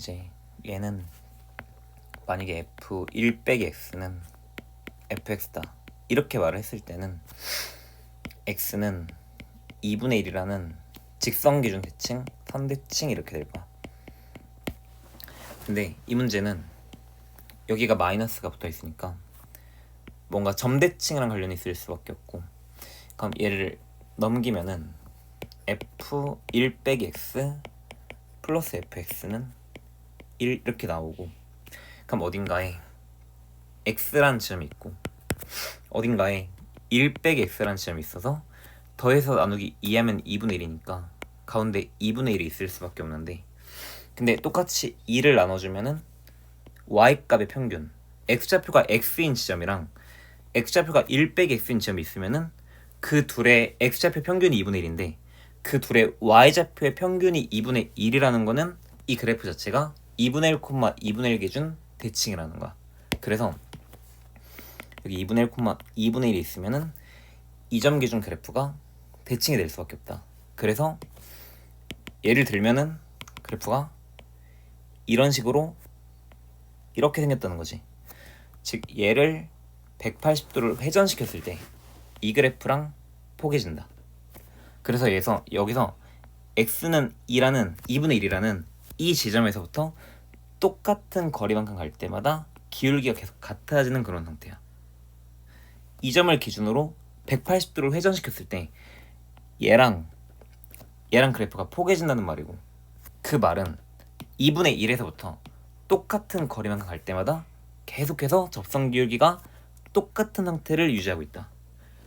이제 얘는 만약에 f1 빼기 x는 fx다 이렇게 말을 했을 때는 x는 2분의 1이라는 직선기준 대칭, 선대칭 이렇게 될 거야. 근데 이 문제는 여기가 마이너스가 붙어 있으니까 뭔가 점대칭이랑 관련이 있을 수밖에 없고, 그럼 얘를 넘기면은 f1 빼기 x 플러스 fx는 1 이렇게 나오고, 그럼 어딘가에 x라는 지점이 있고 어딘가에 1 빼기 x라는 지점이 있어서 더해서 나누기 2하면 2분의 1이니까 가운데 2분의 1이 있을 수밖에 없는데, 근데 똑같이 2를 나눠주면은 y값의 평균, x좌표가 x인 지점이랑 x좌표가 1 빼기 x인 지점이 있으면은 그 둘의 x좌표 평균이 2분의 1인데 그 둘의 y좌표의 평균이 2분의 1이라는 거는 이 그래프 자체가 2분의 1, 2분의 1 기준 대칭이라는 거야. 그래서 여기 2분의 1, 2분의 1이 있으면은 이 점 기준 그래프가 대칭이 될 수밖에 없다. 그래서 예를 들면은 그래프가 이런 식으로 이렇게 생겼다는 거지. 즉 얘를 180도를 회전시켰을 때 이 그래프랑 포개진다. 그래서 여기서 x는 2분의 1이라는 이 지점에서부터 똑같은 거리만큼 갈 때마다 기울기가 계속 같아지는 그런 상태야. 이 점을 기준으로 180도를 회전시켰을 때 얘랑 그래프가 포개진다는 말이고, 그 말은 2분의 1에서부터 똑같은 거리만큼 갈 때마다 계속해서 접선 기울기가 똑같은 상태를 유지하고 있다.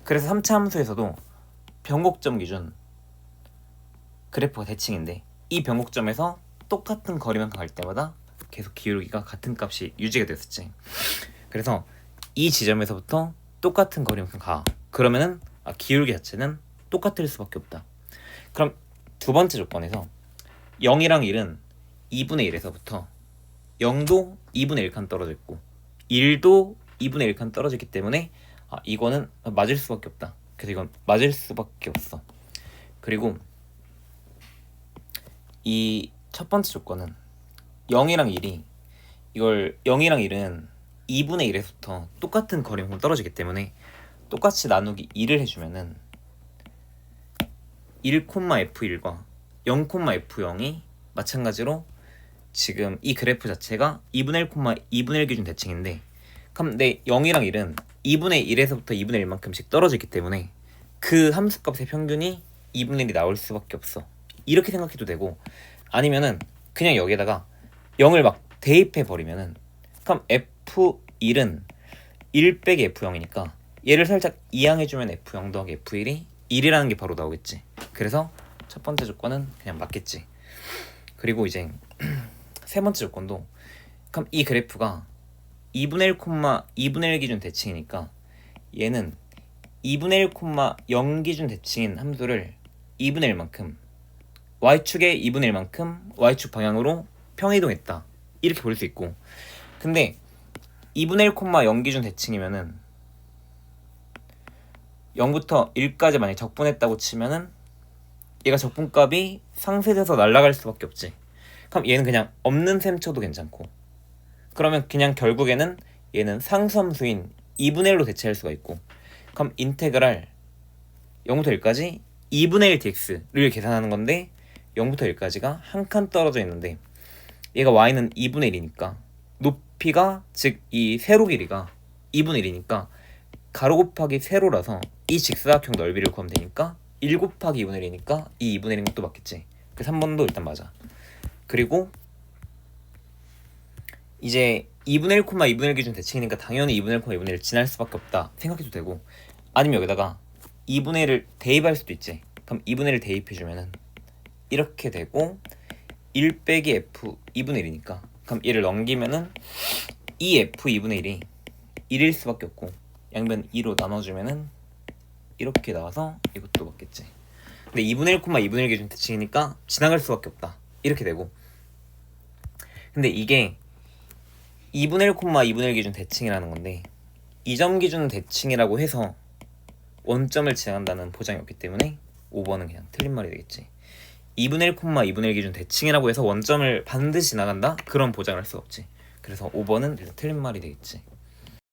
그래서 3차 함수에서도 변곡점 기준 그래프가 대칭인데 이 변곡점에서 똑같은 거리만큼 갈 때마다 계속 기울기가 같은 값이 유지가 됐었지. 그래서 이 지점에서부터 똑같은 거리만큼 가. 그러면은 기울기 자체는 똑같을 수밖에 없다. 그럼 두 번째 조건에서 0이랑 1은 2분의 1에서부터 0도 2분의 1칸 떨어져 있고 1도 2분의 1칸 떨어졌기 때문에 이거는 맞을 수밖에 없다. 그래서 이건 맞을 수밖에 없어. 그리고 이 첫 번째 조건은 0이랑 1이 0이랑 1은 2분의 1에서부터 똑같은 거리만큼 떨어지기 때문에 똑같이 나누기 2를 해주면은 1,f1과 0,f0이 마찬가지로 지금 이 그래프 자체가 2분의 2분의 1 기준 대칭인데, 그럼 내 0이랑 1은 2분의 1에서부터 2분의 1만큼씩 떨어지기 때문에 그 함수값의 평균이 2분의 1이 나올 수밖에 없어. 이렇게 생각해도 되고, 아니면은 그냥 여기에다가 0을 막 대입해 버리면은, 그럼 f1은 1 빼기 f0이니까 얘를 살짝 이항해주면 f0 더하기 f1이 1이라는 게 바로 나오겠지. 그래서 첫 번째 조건은 그냥 맞겠지. 그리고 이제 세 번째 조건도, 그럼 이 그래프가 2분의 1, 2분의 1 기준 대칭이니까 얘는 2분의 1, 0 기준 대칭인 함수를 2분의 1만큼 y축의 2분의 1만큼 y축 방향으로 평이동했다. 이렇게 볼 수 있고, 근데 2분의 1, 0 기준 대칭이면은 0부터 1까지 만약 적분했다고 치면은 얘가 적분값이 상쇄돼서 날아갈 수밖에 없지. 그럼 얘는 그냥 없는 셈 쳐도 괜찮고, 그러면 그냥 결국에는 얘는 상수함수인 2분의 1로 대체할 수가 있고, 그럼 인테그랄 0부터 1까지 2분의 1 dx를 계산하는 건데 0부터 1까지가 한 칸 떨어져 있는데 얘가 y는 2분의 1이니까 높이가, 즉 이 세로 길이가 2분의 1이니까 가로 곱하기 세로라서 이 직사각형 넓이를 구하면 되니까 1 곱하기 2분의 1이니까 이 2분의 1인 것도 맞겠지. 그 3번도 일단 맞아. 그리고 이제 2분의 1, 2분의 1 기준 대칭이니까 당연히 2분의 1, 2분의 1 지날 수밖에 없다 생각해도 되고, 아니면 여기다가 2분의 1을 대입할 수도 있지. 그럼 2분의 1을 대입해주면은 이렇게 되고 1 빼기 f 2분의 1이니까, 그럼 얘를 넘기면은 이 f 2분의 1이 1일 수밖에 없고 양변 2로 나눠주면은 이렇게 나와서 이것도 맞겠지. 근데 2분의 1, 2분의 1 기준 대칭이니까 지나갈 수밖에 없다 이렇게 되고, 근데 이게 2분의 1, 2분의 1 기준 대칭이라는 건데 이 점 기준 대칭이라고 해서 원점을 지나간다는 보장이 없기 때문에 5번은 그냥 틀린 말이 되겠지. 2분의 1, 2분의 1 기준 대칭이라고 해서 원점을 반드시 나간다? 그런 보장을 할 수 없지. 그래서 5번은 틀린 말이 되겠지.